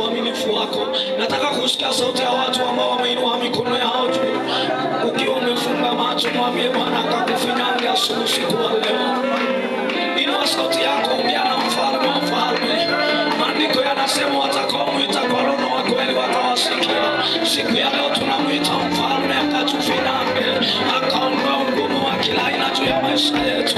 uaminifu wako. Nataka kusikia sauti ya watu ambao wameinua mikono yao juu. Ukiwa umefunga macho, mwambie Bwana akakufinyange usiku wa leo. Inua sauti yako, ongea na mfalme wa wafalme. Maandiko yanasema watakaomwita kwa roho wa kweli watawasikia. Siku ya leo tunamwita mfalme akatufinyange, akaondoa ugumu wa kila aina juu ya maisha yetu.